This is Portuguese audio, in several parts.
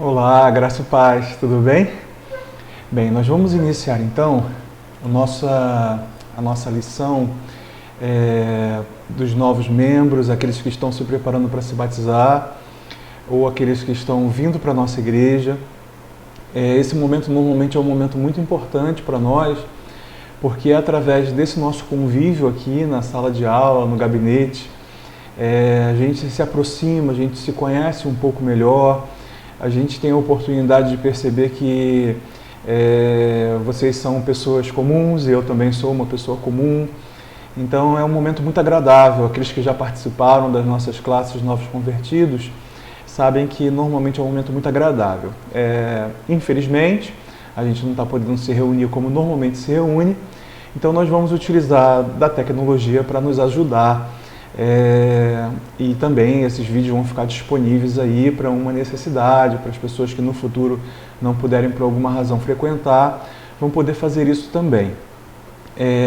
Olá, graça e paz, tudo bem? Bem, nós vamos iniciar então a nossa lição dos novos membros, aqueles que estão se preparando para se batizar ou aqueles que estão vindo para a nossa igreja. Esse momento normalmente é um momento muito importante para nós, porque é através desse nosso convívio aqui na sala de aula, no gabinete, a gente se aproxima, a gente se conhece um pouco melhor, a gente tem a oportunidade de perceber que vocês são pessoas comuns e eu também sou uma pessoa comum. Então é um momento muito agradável. Aqueles que já participaram das nossas classes Novos Convertidos sabem que normalmente é um momento muito agradável. Infelizmente, a gente não está podendo se reunir como normalmente se reúne, então nós vamos utilizar da tecnologia para nos ajudar. E também esses vídeos vão ficar disponíveis aí para uma necessidade, para as pessoas que no futuro não puderem por alguma razão frequentar, vão poder fazer isso também.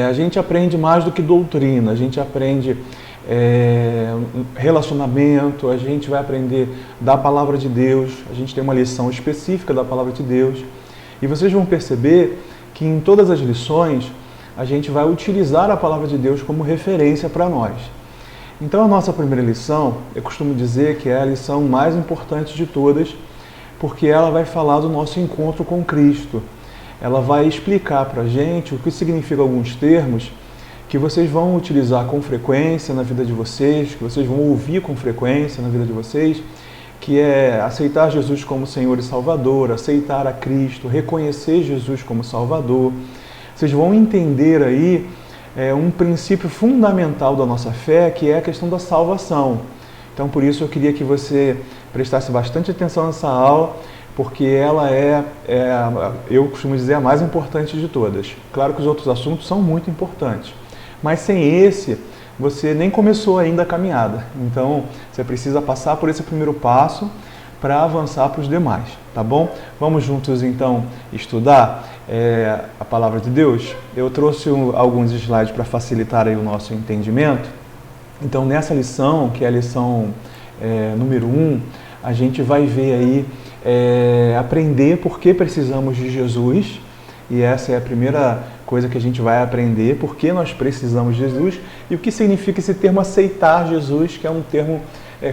A gente aprende mais do que doutrina, a gente aprende relacionamento, a gente vai aprender da Palavra de Deus, a gente tem uma lição específica da Palavra de Deus, e vocês vão perceber que em todas as lições a gente vai utilizar a Palavra de Deus como referência para nós. Então a nossa primeira lição, eu costumo dizer que é a lição mais importante de todas, porque ela vai falar do nosso encontro com Cristo. Ela vai explicar para a gente o que significam alguns termos que vocês vão utilizar com frequência na vida de vocês, que vocês vão ouvir com frequência na vida de vocês, que é aceitar Jesus como Senhor e Salvador, aceitar a Cristo, reconhecer Jesus como Salvador. Vocês vão entender aí um princípio fundamental da nossa fé, que é a questão da salvação. Então, por isso eu queria que você prestasse bastante atenção nessa aula, porque ela eu costumo dizer, a mais importante de todas. Claro que os outros assuntos são muito importantes, mas sem esse, você nem começou ainda a caminhada. Então, você precisa passar por esse primeiro passo para avançar para os demais, tá bom? Vamos juntos, então, estudar a Palavra de Deus. Eu trouxe alguns slides para facilitar aí o nosso entendimento. Então, nessa lição, que é a lição número 1, a gente vai ver aí, aprender por que precisamos de Jesus, e essa é a primeira coisa que a gente vai aprender, por que nós precisamos de Jesus, e o que significa esse termo aceitar Jesus, que é um termo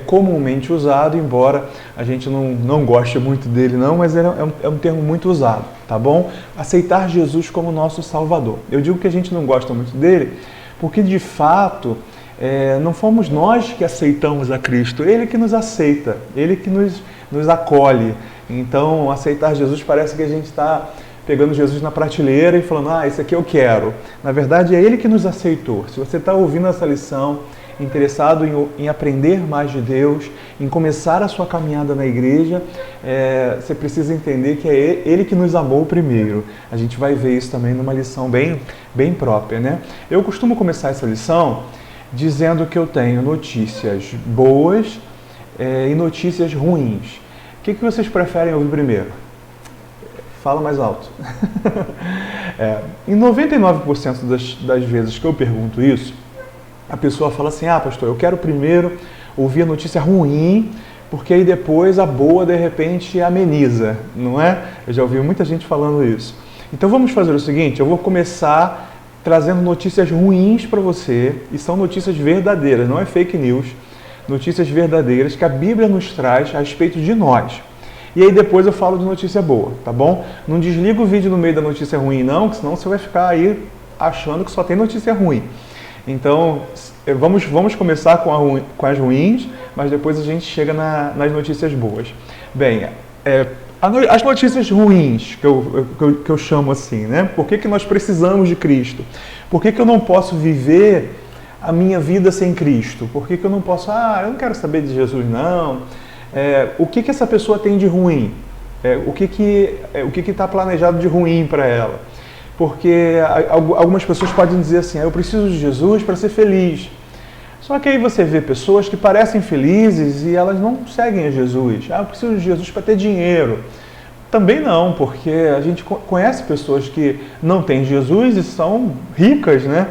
comumente usado, embora a gente não goste muito dele não, mas é um termo muito usado, tá bom? Aceitar Jesus como nosso Salvador. Eu digo que a gente não gosta muito dele, porque de fato não fomos nós que aceitamos a Cristo, Ele que nos aceita, Ele que nos acolhe. Então aceitar Jesus parece que a gente está pegando Jesus na prateleira e falando, esse aqui eu quero. Na verdade é Ele que nos aceitou. Se você está ouvindo essa lição, interessado em aprender mais de Deus, em começar a sua caminhada na igreja, você precisa entender que é Ele que nos amou primeiro. A gente vai ver isso também numa lição bem própria, né? Eu costumo começar essa lição dizendo que eu tenho notícias boas e notícias ruins. O que vocês preferem ouvir primeiro? Fala mais alto. Em 99% das vezes que eu pergunto isso, a pessoa fala assim, pastor, eu quero primeiro ouvir a notícia ruim, porque aí depois a boa, de repente, ameniza, não é? Eu já ouvi muita gente falando isso. Então vamos fazer o seguinte, eu vou começar trazendo notícias ruins para você, e são notícias verdadeiras, não é fake news, notícias verdadeiras que a Bíblia nos traz a respeito de nós. E aí depois eu falo de notícia boa, tá bom? Não desliga o vídeo no meio da notícia ruim não, que senão você vai ficar aí achando que só tem notícia ruim. Então, vamos começar com as ruins, mas depois a gente chega nas notícias boas. Bem, as notícias ruins, que eu chamo assim, né? Por que nós precisamos de Cristo? Por que eu não posso viver a minha vida sem Cristo? Por que eu não posso, eu não quero saber de Jesus, não. O que essa pessoa tem de ruim? O que está planejado de ruim para ela? Porque algumas pessoas podem dizer assim, eu preciso de Jesus para ser feliz. Só que aí você vê pessoas que parecem felizes e elas não seguem a Jesus. Eu preciso de Jesus para ter dinheiro. Também não, porque a gente conhece pessoas que não têm Jesus e são ricas, né?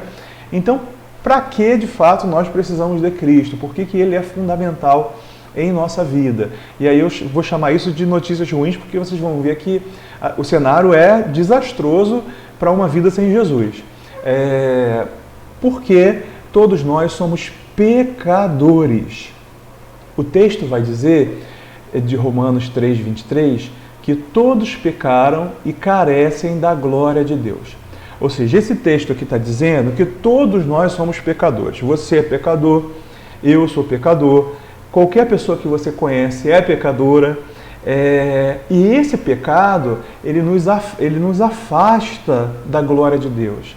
Então, para que de fato nós precisamos de Cristo? Por que Ele é fundamental em nossa vida. E aí eu vou chamar isso de notícias ruins, porque vocês vão ver que o cenário é desastroso para uma vida sem Jesus. Porque todos nós somos pecadores. O texto vai dizer, de Romanos 3:23, que todos pecaram e carecem da glória de Deus. Ou seja, esse texto aqui está dizendo que todos nós somos pecadores. Você é pecador, eu sou pecador, qualquer pessoa que você conhece é pecadora. E esse pecado, ele nos afasta da glória de Deus.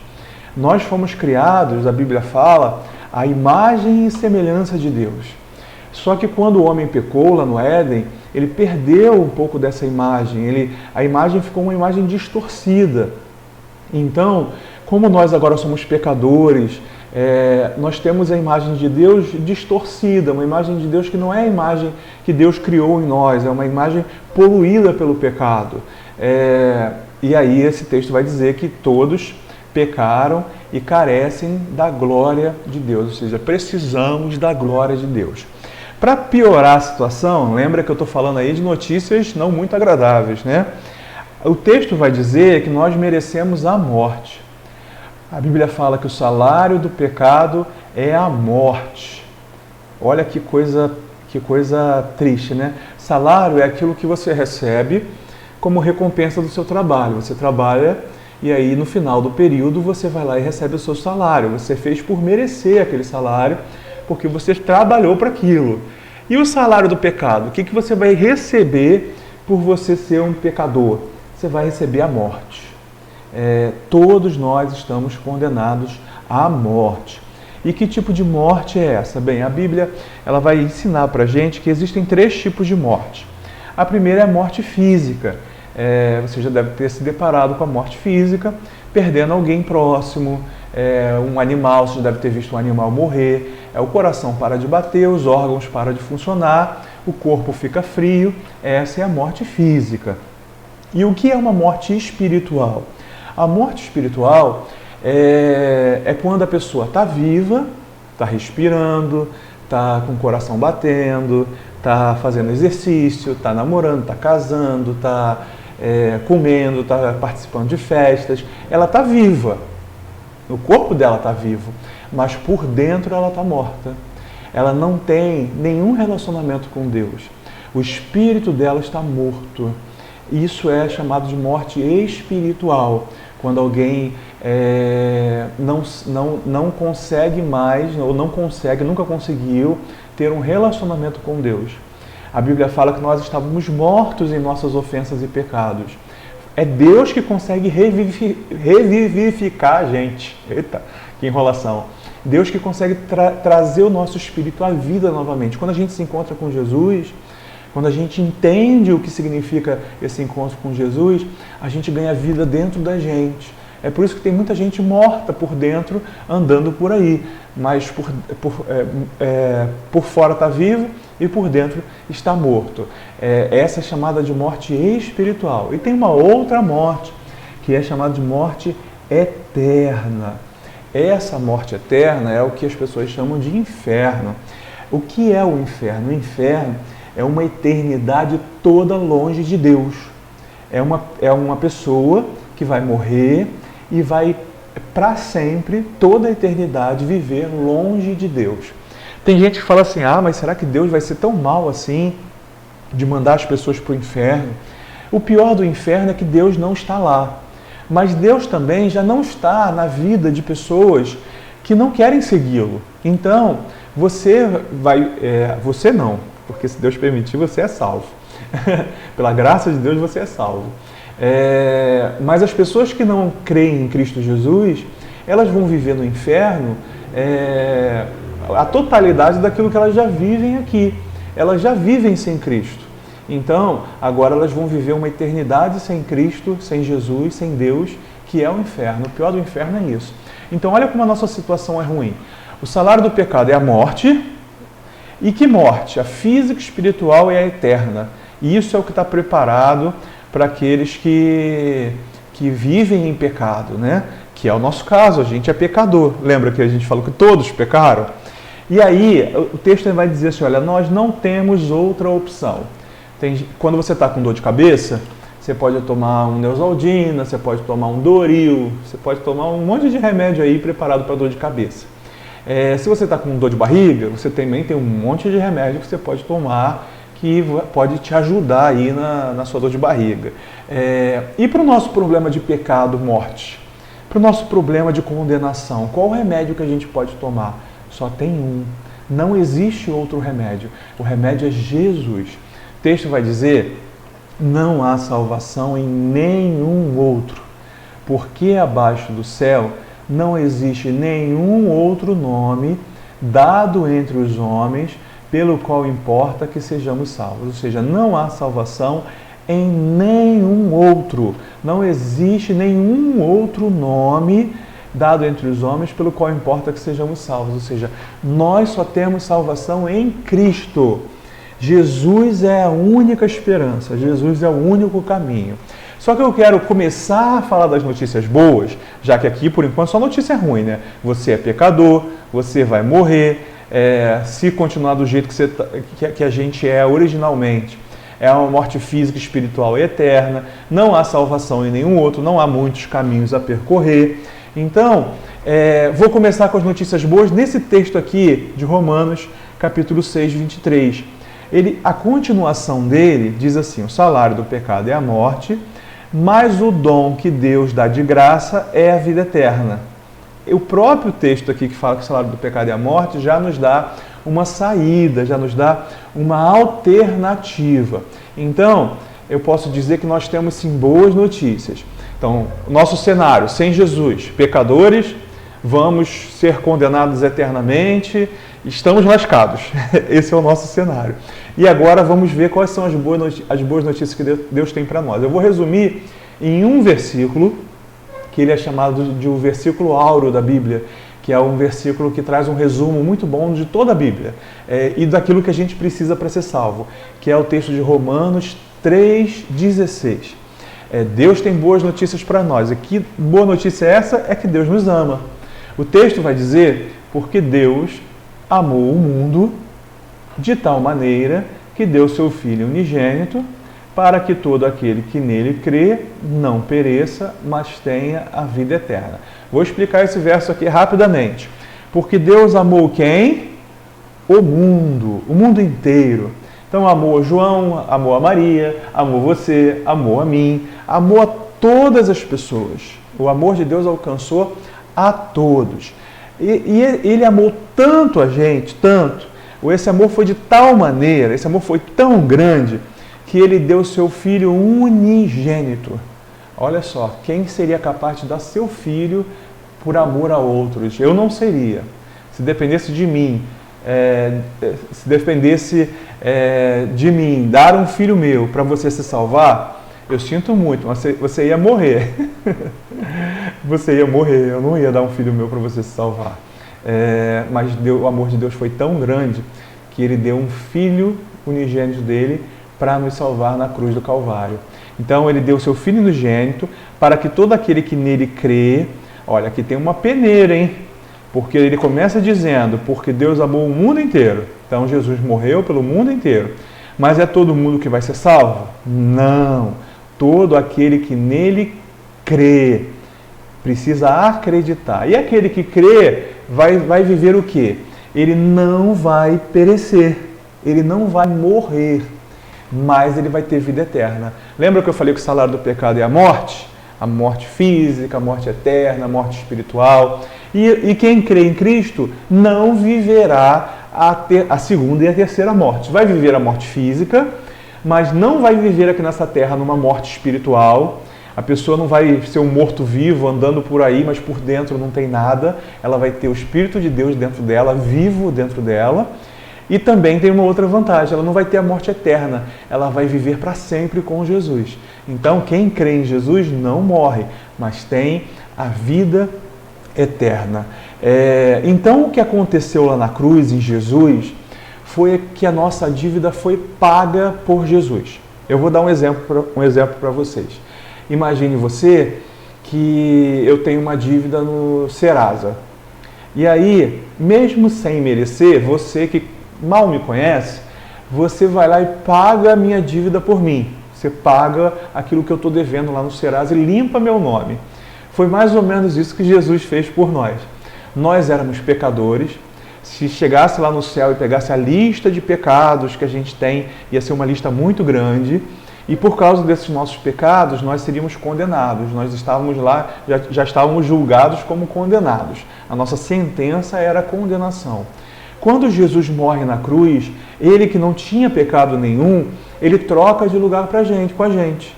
Nós fomos criados, a Bíblia fala, à imagem e semelhança de Deus. Só que quando o homem pecou lá no Éden, ele perdeu um pouco dessa imagem. A imagem ficou uma imagem distorcida. Então, como nós agora somos pecadores, nós temos a imagem de Deus distorcida, uma imagem de Deus que não é a imagem que Deus criou em nós, é uma imagem poluída pelo pecado. E aí esse texto vai dizer que todos pecaram e carecem da glória de Deus, ou seja, precisamos da glória de Deus. Para piorar a situação, lembra que eu estou falando aí de notícias não muito agradáveis, né? O texto vai dizer que nós merecemos a morte. A Bíblia fala que o salário do pecado é a morte. Olha que coisa triste, né? Salário é aquilo que você recebe como recompensa do seu trabalho. Você trabalha e aí no final do período você vai lá e recebe o seu salário. Você fez por merecer aquele salário, porque você trabalhou para aquilo. E o salário do pecado? O que você vai receber por você ser um pecador? Você vai receber a morte. Todos nós estamos condenados à morte. E que tipo de morte é essa? Bem, a Bíblia ela vai ensinar para a gente que existem 3 tipos de morte. A primeira é a morte física. Você já deve ter se deparado com a morte física, perdendo alguém próximo, um animal, você já deve ter visto um animal morrer, o coração para de bater, os órgãos param de funcionar, o corpo fica frio. Essa é a morte física. E o que é uma morte espiritual? A morte espiritual é quando a pessoa está viva, está respirando, está com o coração batendo, está fazendo exercício, está namorando, está casando, está comendo, está participando de festas. Ela está viva, o corpo dela está vivo, mas por dentro ela está morta. Ela não tem nenhum relacionamento com Deus. O espírito dela está morto. Isso é chamado de morte espiritual, quando alguém não consegue mais, ou nunca conseguiu ter um relacionamento com Deus. A Bíblia fala que nós estávamos mortos em nossas ofensas e pecados. É Deus que consegue revivificar a gente. Eita, que enrolação. Deus que consegue trazer o nosso espírito à vida novamente. Quando a gente se encontra com Jesus, quando a gente entende o que significa esse encontro com Jesus, a gente ganha vida dentro da gente. É por isso que tem muita gente morta por dentro, andando por aí. Mas por fora está vivo e por dentro está morto. Essa é chamada de morte espiritual. E tem uma outra morte, que é chamada de morte eterna. Essa morte eterna é o que as pessoas chamam de inferno. O que é o inferno? O inferno é uma eternidade toda longe de Deus. É uma pessoa que vai morrer e vai, para sempre, toda a eternidade, viver longe de Deus. Tem gente que fala assim, mas será que Deus vai ser tão mal assim, de mandar as pessoas para o inferno? O pior do inferno é que Deus não está lá. Mas Deus também já não está na vida de pessoas que não querem segui-lo. Então, você não, porque se Deus permitir, você é salvo. Pela graça de Deus, você é salvo. Mas as pessoas que não creem em Cristo Jesus, elas vão viver no inferno a totalidade daquilo que elas já vivem aqui. Elas já vivem sem Cristo. Então, agora elas vão viver uma eternidade sem Cristo, sem Jesus, sem Deus, que é o inferno. O pior do inferno é isso. Então, olha como a nossa situação é ruim. O salário do pecado é a morte. E que morte? A física, espiritual e a eterna. E isso é o que está preparado para aqueles que vivem em pecado, né? Que é o nosso caso, a gente é pecador. Lembra que a gente falou que todos pecaram? E aí, o texto vai dizer assim, olha, nós não temos outra opção. Quando você está com dor de cabeça, você pode tomar um Neosaldina, você pode tomar um Doril, você pode tomar um monte de remédio aí preparado para dor de cabeça. Se você está com dor de barriga, você também tem um monte de remédio que você pode tomar que pode te ajudar aí na sua dor de barriga. E para o nosso problema de pecado, morte? Para o nosso problema de condenação, qual o remédio que a gente pode tomar? Só tem um. Não existe outro remédio. O remédio é Jesus. O texto vai dizer, não há salvação em nenhum outro, porque abaixo do céu não existe nenhum outro nome dado entre os homens pelo qual importa que sejamos salvos. Ou seja, não há salvação em nenhum outro. Não existe nenhum outro nome dado entre os homens pelo qual importa que sejamos salvos. Ou seja, nós só temos salvação em Cristo. Jesus é a única esperança, Jesus é o único caminho. Só que eu quero começar a falar das notícias boas, já que aqui, por enquanto, só notícia ruim, né? Você é pecador, você vai morrer, se continuar do jeito que a gente é originalmente. É uma morte física, espiritual e eterna, não há salvação em nenhum outro, não há muitos caminhos a percorrer. Então, vou começar com as notícias boas nesse texto aqui de Romanos, capítulo 6, 23. A continuação dele diz assim, o salário do pecado é a morte, mas o dom que Deus dá de graça é a vida eterna. O próprio texto aqui que fala que o salário do pecado é a morte já nos dá uma saída, já nos dá uma alternativa. Então, eu posso dizer que nós temos sim boas notícias. Então, nosso cenário, sem Jesus, pecadores, vamos ser condenados eternamente, estamos lascados. Esse é o nosso cenário. E agora vamos ver quais são as boas notícias que Deus tem para nós. Eu vou resumir em um versículo, que ele é chamado de o versículo áureo da Bíblia, que é um versículo que traz um resumo muito bom de toda a Bíblia e daquilo que a gente precisa para ser salvo, que é o texto de Romanos 3,16. Deus tem boas notícias para nós. E que boa notícia é essa? É que Deus nos ama. O texto vai dizer, porque Deus amou o mundo de tal maneira que deu seu Filho unigênito para que todo aquele que nele crê não pereça, mas tenha a vida eterna. Vou explicar esse verso aqui rapidamente. Porque Deus amou quem? O mundo inteiro. Então amou João, amou a Maria, amou você, amou a mim, amou a todas as pessoas. O amor de Deus alcançou a todos. E ele amou tanto a gente, tanto. Esse amor foi de tal maneira, esse amor foi tão grande, que ele deu seu Filho unigênito. Olha só, quem seria capaz de dar seu filho por amor a outros? Eu não seria. Se dependesse de mim, dar um filho meu para você se salvar, eu sinto muito, mas você ia morrer. Você ia morrer, eu não ia dar um filho meu para você se salvar. Mas o amor de Deus foi tão grande que ele deu um filho unigênito dele para nos salvar na cruz do Calvário. Então ele deu seu Filho unigênito para que todo aquele que nele crê, olha, aqui tem uma peneira, hein? Porque ele começa dizendo, porque Deus amou o mundo inteiro. Então Jesus morreu pelo mundo inteiro. Mas é todo mundo que vai ser salvo? Não. Todo aquele que nele crê. Precisa acreditar. E aquele que crê vai viver o quê? Ele não vai perecer. Ele não vai morrer. Mas ele vai ter vida eterna. Lembra que eu falei que o salário do pecado é a morte? A morte física, a morte eterna, a morte espiritual. E quem crê em Cristo não viverá a segunda e a terceira morte. Vai viver a morte física, mas não vai viver aqui nessa terra numa morte espiritual. A pessoa não vai ser um morto-vivo andando por aí, mas por dentro não tem nada. Ela vai ter o Espírito de Deus dentro dela, vivo dentro dela. E também tem uma outra vantagem, ela não vai ter a morte eterna, ela vai viver para sempre com Jesus. Então, quem crê em Jesus não morre, mas tem a vida eterna. Então, o que aconteceu lá na cruz, em Jesus, foi que a nossa dívida foi paga por Jesus. Eu vou dar um exemplo para vocês. Imagine você que eu tenho uma dívida no Serasa. E aí, mesmo sem merecer, você que mal me conhece, você vai lá e paga a minha dívida por mim. Você paga aquilo que eu estou devendo lá no Serasa e limpa meu nome. Foi mais ou menos isso que Jesus fez por nós. Nós éramos pecadores. Se chegasse lá no céu e pegasse a lista de pecados que a gente tem, ia ser uma lista muito grande. E por causa desses nossos pecados, nós seríamos condenados. Nós estávamos lá, já estávamos julgados como condenados. A nossa sentença era a condenação. Quando Jesus morre na cruz, ele que não tinha pecado nenhum, ele troca de lugar com a gente.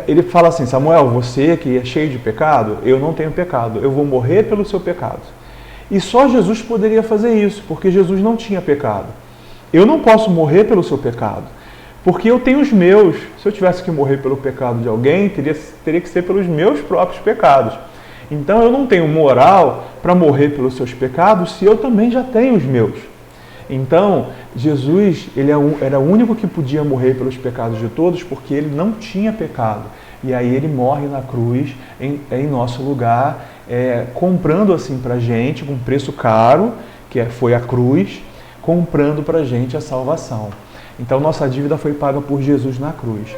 Ele fala assim: Samuel, você que é cheio de pecado, eu não tenho pecado, eu vou morrer pelo seu pecado. E só Jesus poderia fazer isso, porque Jesus não tinha pecado. Eu não posso morrer pelo seu pecado, porque eu tenho os meus. Se eu tivesse que morrer pelo pecado de alguém, teria que ser pelos meus próprios pecados. Então eu não tenho moral para morrer pelos seus pecados se eu também já tenho os meus. Então Jesus era o único que podia morrer pelos pecados de todos, porque ele não tinha pecado. E aí ele morre na cruz em nosso lugar, comprando assim para a gente, com um preço caro, que foi a cruz, comprando para a gente a salvação. Então nossa dívida foi paga por Jesus na cruz.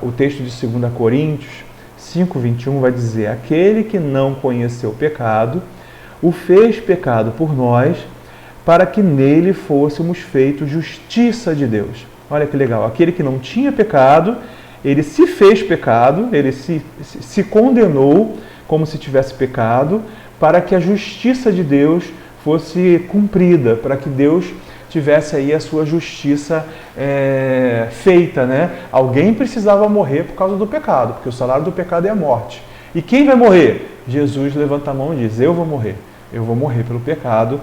O texto de 2 Coríntios 5:21 vai dizer: aquele que não conheceu o pecado, o fez pecado por nós, para que nele fôssemos feitos justiça de Deus. Olha que legal, aquele que não tinha pecado, ele se fez pecado, ele se condenou como se tivesse pecado, para que a justiça de Deus fosse cumprida, para que Deus tivesse aí a sua justiça feita, né? Alguém precisava morrer por causa do pecado, porque o salário do pecado é a morte. E quem vai morrer? Jesus levanta a mão e diz: eu vou morrer. Eu vou morrer pelo pecado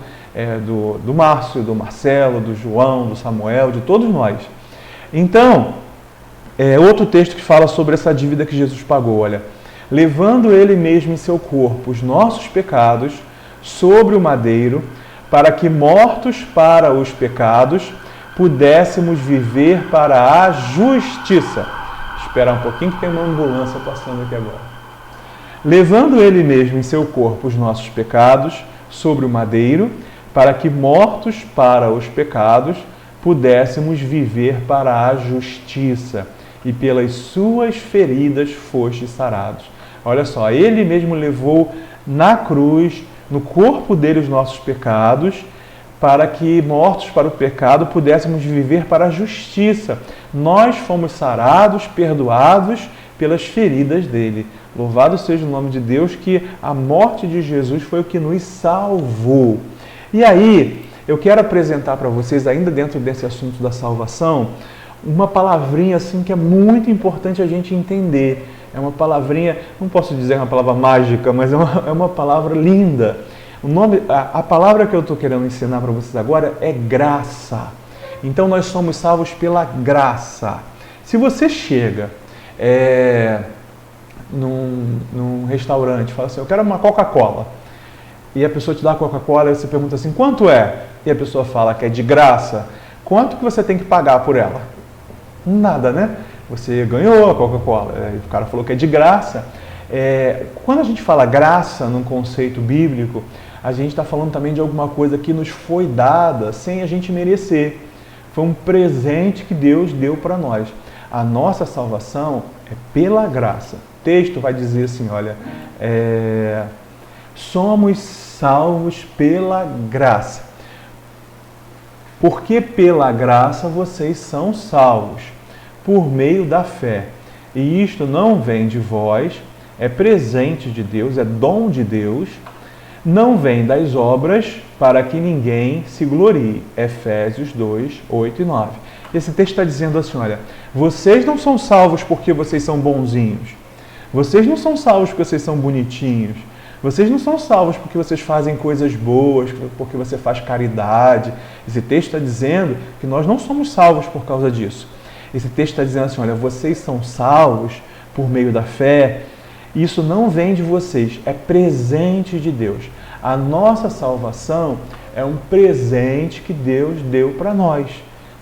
do Márcio, do Marcelo, do João, do Samuel, de todos nós. Então, outro texto que fala sobre essa dívida que Jesus pagou, olha: levando ele mesmo em seu corpo os nossos pecados sobre o madeiro, para que, mortos para os pecados, pudéssemos viver para a justiça. Espera um pouquinho que tem uma ambulância passando aqui agora. Levando ele mesmo em seu corpo os nossos pecados sobre o madeiro, para que, mortos para os pecados, pudéssemos viver para a justiça, e pelas suas feridas fostes sarados. Olha só, ele mesmo levou na cruz, no corpo dele, os nossos pecados, para que, mortos para o pecado, pudéssemos viver para a justiça. Nós fomos sarados, perdoados pelas feridas dele. Louvado seja o nome de Deus, que a morte de Jesus foi o que nos salvou. E aí, eu quero apresentar para vocês, ainda dentro desse assunto da salvação, uma palavrinha assim que é muito importante a gente entender. É uma palavrinha, não posso dizer uma palavra mágica, mas é uma palavra linda. A palavra que eu estou querendo ensinar para vocês agora é graça. Então nós somos salvos pela graça. Se você chega num restaurante e fala assim: eu quero uma Coca-Cola, e a pessoa te dá a Coca-Cola e você pergunta assim: quanto é? E a pessoa fala que é de graça, quanto que você tem que pagar por ela? Nada, né? Você ganhou a Coca-Cola, o cara falou que é de graça. Quando a gente fala graça num conceito bíblico, a gente está falando também de alguma coisa que nos foi dada sem a gente merecer. Foi um presente que Deus deu para nós. A nossa salvação é pela graça. O texto vai dizer assim, olha, somos salvos pela graça. Porque pela graça vocês são salvos, por meio da fé. E isto não vem de vós, é presente de Deus, é dom de Deus, não vem das obras, para que ninguém se glorie. Efésios 2, 8 e 9. Esse texto está dizendo assim, olha, vocês não são salvos porque vocês são bonzinhos. Vocês não são salvos porque vocês são bonitinhos. Vocês não são salvos porque vocês fazem coisas boas, porque você faz caridade. Esse texto está dizendo que nós não somos salvos por causa disso. Esse texto está dizendo assim, olha, vocês são salvos por meio da fé. Isso não vem de vocês, é presente de Deus. A nossa salvação é um presente que Deus deu para nós.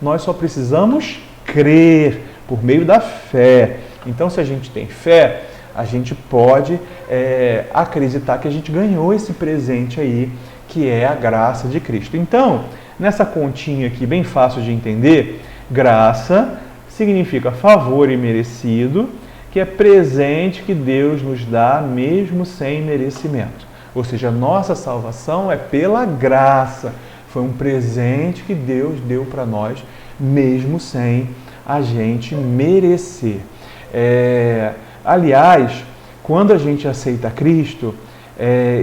Nós só precisamos crer por meio da fé. Então, se a gente tem fé, a gente pode acreditar que a gente ganhou esse presente aí, que é a graça de Cristo. Então, nessa continha aqui, bem fácil de entender, graça significa favor imerecido, que é presente que Deus nos dá mesmo sem merecimento. Ou seja, nossa salvação é pela graça. Foi um presente que Deus deu para nós, mesmo sem a gente merecer. Aliás, quando a gente aceita Cristo,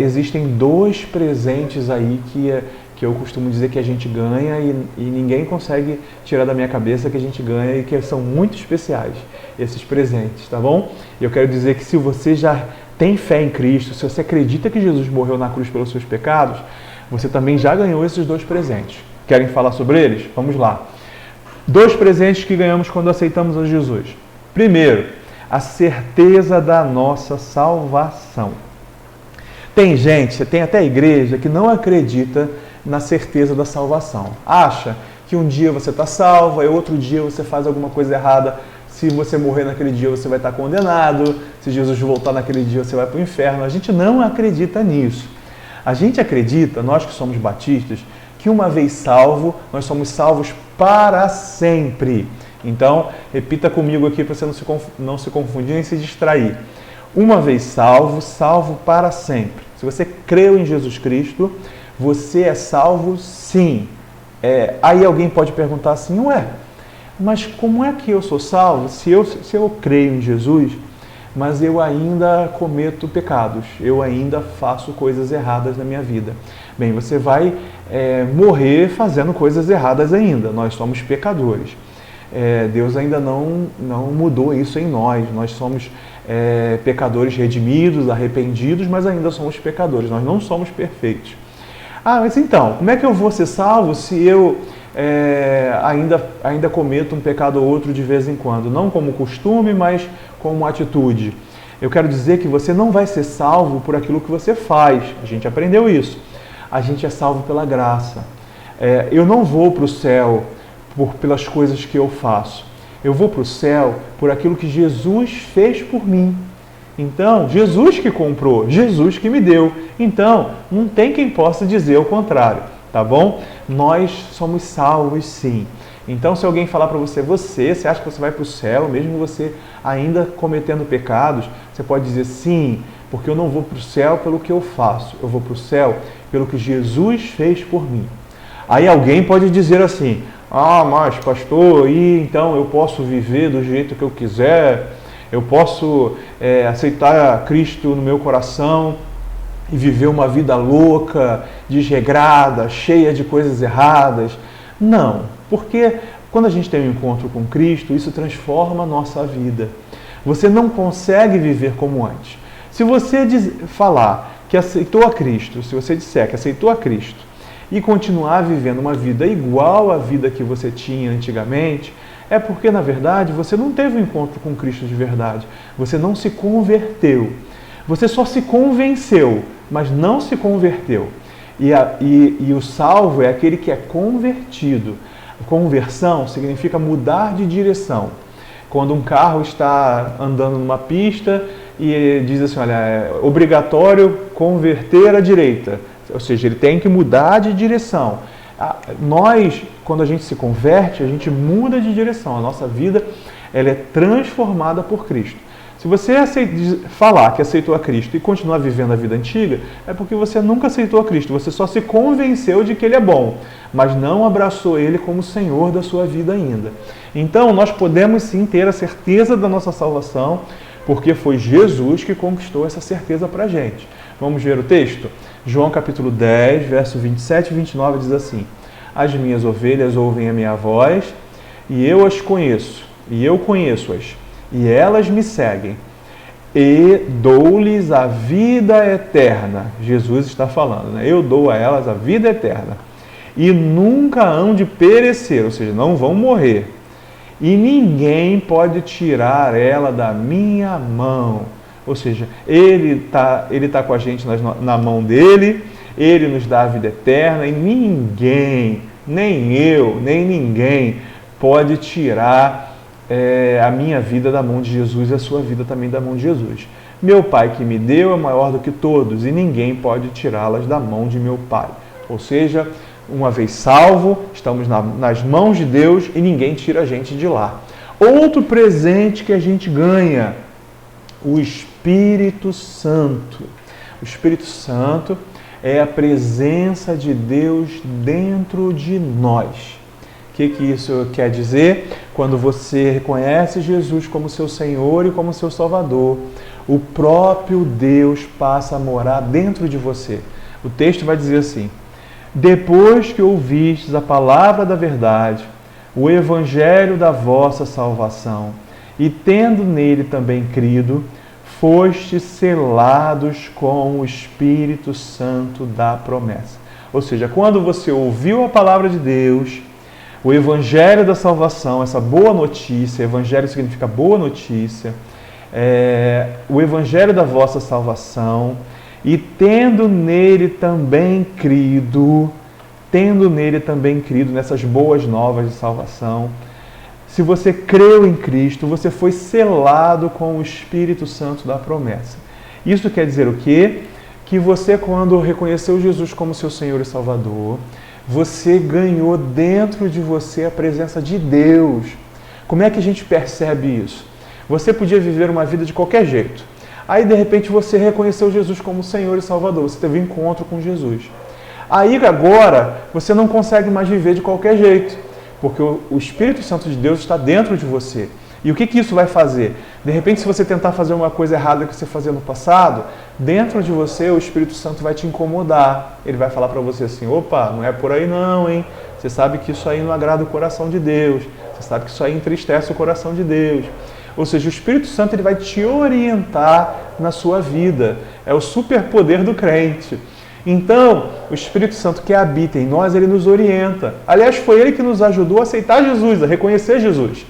existem dois presentes aí que eu costumo dizer que a gente ganha e ninguém consegue tirar da minha cabeça que a gente ganha e que são muito especiais, esses presentes, tá bom? Eu quero dizer que se você já tem fé em Cristo, se você acredita que Jesus morreu na cruz pelos seus pecados, você também já ganhou esses dois presentes. Querem falar sobre eles? Vamos lá. Dois presentes que ganhamos quando aceitamos a Jesus. Primeiro, a certeza da nossa salvação. Tem gente, tem até igreja que não acredita na certeza da salvação. Acha que um dia você está salvo, e outro dia você faz alguma coisa errada. Se você morrer naquele dia, você vai estar condenado. Se Jesus voltar naquele dia, você vai para o inferno. A gente não acredita nisso. A gente acredita, nós que somos batistas, que uma vez salvo, nós somos salvos para sempre. Então, repita comigo aqui para você não se confundir nem se distrair. Uma vez salvo, salvo para sempre. Se você creu em Jesus Cristo, você é salvo sim. Aí alguém pode perguntar assim, mas como é que eu sou salvo se eu creio em Jesus, mas eu ainda cometo pecados, eu ainda faço coisas erradas na minha vida? Bem, você vai morrer fazendo coisas erradas ainda, nós somos pecadores. Deus ainda não mudou isso em nós, nós somos pecadores redimidos, arrependidos, mas ainda somos pecadores, nós não somos perfeitos. Mas então, como é que eu vou ser salvo se eu ainda cometo um pecado ou outro de vez em quando? Não como costume, mas como atitude. Eu quero dizer que você não vai ser salvo por aquilo que você faz. A gente aprendeu isso. A gente é salvo pela graça. Eu não vou para o céu pelas coisas que eu faço. Eu vou para o céu por aquilo que Jesus fez por mim. Então, Jesus que comprou, Jesus que me deu. Então, não tem quem possa dizer o contrário, tá bom? Nós somos salvos sim. Então, se alguém falar para você acha que você vai para o céu, mesmo você ainda cometendo pecados, você pode dizer sim, porque eu não vou para o céu pelo que eu faço, eu vou para o céu pelo que Jesus fez por mim. Aí alguém pode dizer assim, mas pastor, então eu posso viver do jeito que eu quiser, eu posso aceitar Cristo no meu coração e viver uma vida louca, desregrada, cheia de coisas erradas. Não, porque quando a gente tem um encontro com Cristo, isso transforma a nossa vida. Você não consegue viver como antes. Se você falar que aceitou a Cristo, se você disser que aceitou a Cristo e continuar vivendo uma vida igual à vida que você tinha antigamente, é porque, na verdade, você não teve um encontro com Cristo de verdade. Você não se converteu. Você só se convenceu, mas não se converteu. E o salvo é aquele que é convertido. Conversão significa mudar de direção. Quando um carro está andando numa pista e diz assim, olha, é obrigatório converter à direita. Ou seja, ele tem que mudar de direção. Nós, quando a gente se converte, a gente muda de direção. A nossa vida ela é transformada por Cristo. Se você falar que aceitou a Cristo e continuar vivendo a vida antiga, é porque você nunca aceitou a Cristo. Você só se convenceu de que Ele é bom, mas não abraçou Ele como Senhor da sua vida ainda. Então, nós podemos sim ter a certeza da nossa salvação, porque foi Jesus que conquistou essa certeza para a gente. Vamos ver o texto? João capítulo 10, verso 27 e 29 diz assim: As minhas ovelhas ouvem a minha voz, e eu as conheço, e eu conheço-as, e elas me seguem, e dou-lhes a vida eterna. Jesus está falando, né? Eu dou a elas a vida eterna, e nunca hão de perecer, ou seja, não vão morrer, e ninguém pode tirar ela da minha mão. Ou seja, Ele tá com a gente na mão dele, Ele nos dá a vida eterna e ninguém, nem eu, nem ninguém, pode tirar a minha vida da mão de Jesus e a sua vida também da mão de Jesus. Meu Pai que me deu é maior do que todos e ninguém pode tirá-las da mão de meu Pai. Ou seja, uma vez salvo, estamos nas mãos de Deus e ninguém tira a gente de lá. Outro presente que a gente ganha, o Espírito Santo. O Espírito Santo é a presença de Deus dentro de nós. O que isso quer dizer? Quando você reconhece Jesus como seu Senhor e como seu Salvador, o próprio Deus passa a morar dentro de você. O texto vai dizer assim: depois que ouvistes a palavra da verdade, o evangelho da vossa salvação, e tendo nele também crido, fostes selados com o Espírito Santo da promessa. Ou seja, quando você ouviu a palavra de Deus, o evangelho da salvação, essa boa notícia, evangelho significa boa notícia, o evangelho da vossa salvação, e tendo nele também crido nessas boas novas de salvação, se você creu em Cristo, você foi selado com o Espírito Santo da promessa. Isso quer dizer o quê? Que você, quando reconheceu Jesus como seu Senhor e Salvador, você ganhou dentro de você a presença de Deus. Como é que a gente percebe isso? Você podia viver uma vida de qualquer jeito. Aí, de repente, você reconheceu Jesus como Senhor e Salvador. Você teve um encontro com Jesus. Aí, agora, você não consegue mais viver de qualquer jeito, porque o Espírito Santo de Deus está dentro de você. E o que isso vai fazer? De repente, se você tentar fazer uma coisa errada que você fazia no passado, dentro de você o Espírito Santo vai te incomodar. Ele vai falar para você assim: opa, não é por aí não, hein? Você sabe que isso aí não agrada o coração de Deus. Você sabe que isso aí entristece o coração de Deus. Ou seja, o Espírito Santo ele vai te orientar na sua vida. É o superpoder do crente. Então, o Espírito Santo que habita em nós, ele nos orienta. Aliás, foi ele que nos ajudou a aceitar Jesus, a reconhecer Jesus.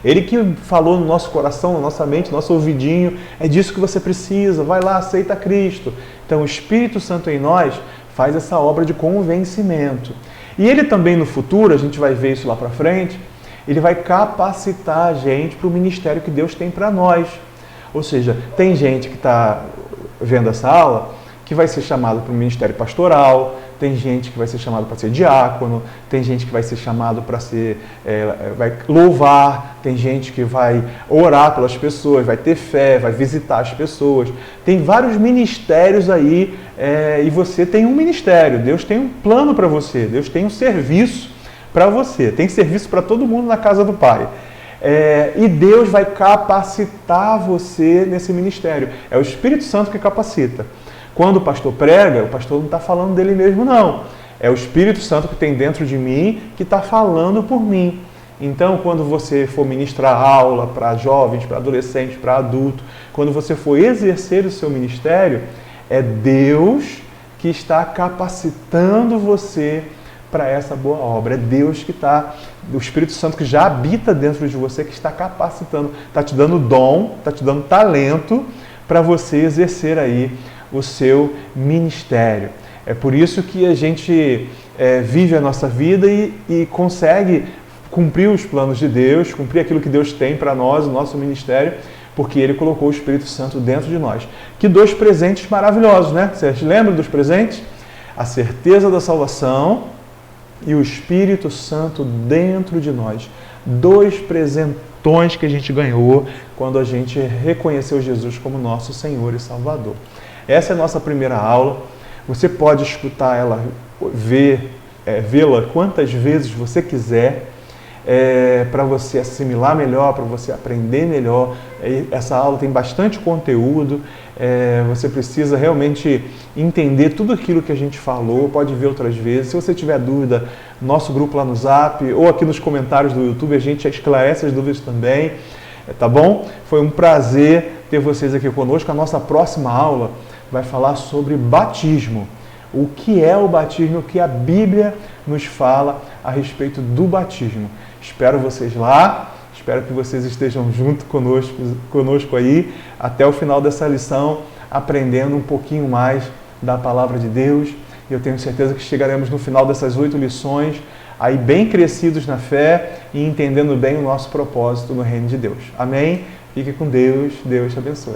Ele que falou no nosso coração, na nossa mente, no nosso ouvidinho: é disso que você precisa, vai lá, aceita Cristo. Então, o Espírito Santo em nós faz essa obra de convencimento. E ele também no futuro, a gente vai ver isso lá para frente, ele vai capacitar a gente para o ministério que Deus tem para nós. Ou seja, tem gente que está vendo essa aula que vai ser chamado para o ministério pastoral, tem gente que vai ser chamado para ser diácono, tem gente que vai ser chamado para ser, vai louvar, tem gente que vai orar pelas pessoas, vai ter fé, vai visitar as pessoas. Tem vários ministérios aí e você tem um ministério. Deus tem um plano para você, Deus tem um serviço para você, tem serviço para todo mundo na casa do Pai. E Deus vai capacitar você nesse ministério. É o Espírito Santo que capacita. Quando o pastor prega, o pastor não está falando dele mesmo, não. É o Espírito Santo que tem dentro de mim que está falando por mim. Então, quando você for ministrar aula para jovens, para adolescentes, para adultos, quando você for exercer o seu ministério, é Deus que está capacitando você para essa boa obra. É Deus que está, o Espírito Santo que já habita dentro de você, que está capacitando, está te dando dom, está te dando talento para você exercer aí o seu ministério. É por isso que a gente vive a nossa vida e consegue cumprir os planos de Deus, cumprir aquilo que Deus tem para nós, o nosso ministério, porque Ele colocou o Espírito Santo dentro de nós. Que dois presentes maravilhosos, né? Vocês lembram dos presentes? A certeza da salvação e o Espírito Santo dentro de nós. Dois presentões que a gente ganhou quando a gente reconheceu Jesus como nosso Senhor e Salvador. Essa é a nossa primeira aula. Você pode escutar ela, vê-la quantas vezes você quiser, para você assimilar melhor, para você aprender melhor. Essa aula tem bastante conteúdo, você precisa realmente entender tudo aquilo que a gente falou, pode ver outras vezes. Se você tiver dúvida, nosso grupo lá no Zap ou aqui nos comentários do YouTube, a gente esclarece as dúvidas também, tá bom? Foi um prazer ter vocês aqui conosco. A nossa próxima aula vai falar sobre batismo. O que é o batismo, o que a Bíblia nos fala a respeito do batismo. Espero vocês lá, espero que vocês estejam junto conosco aí, até o final dessa lição, aprendendo um pouquinho mais da Palavra de Deus. Eu tenho certeza que chegaremos no final dessas 8 lições aí bem crescidos na fé e entendendo bem o nosso propósito no reino de Deus. Amém? Fique com Deus. Deus te abençoe.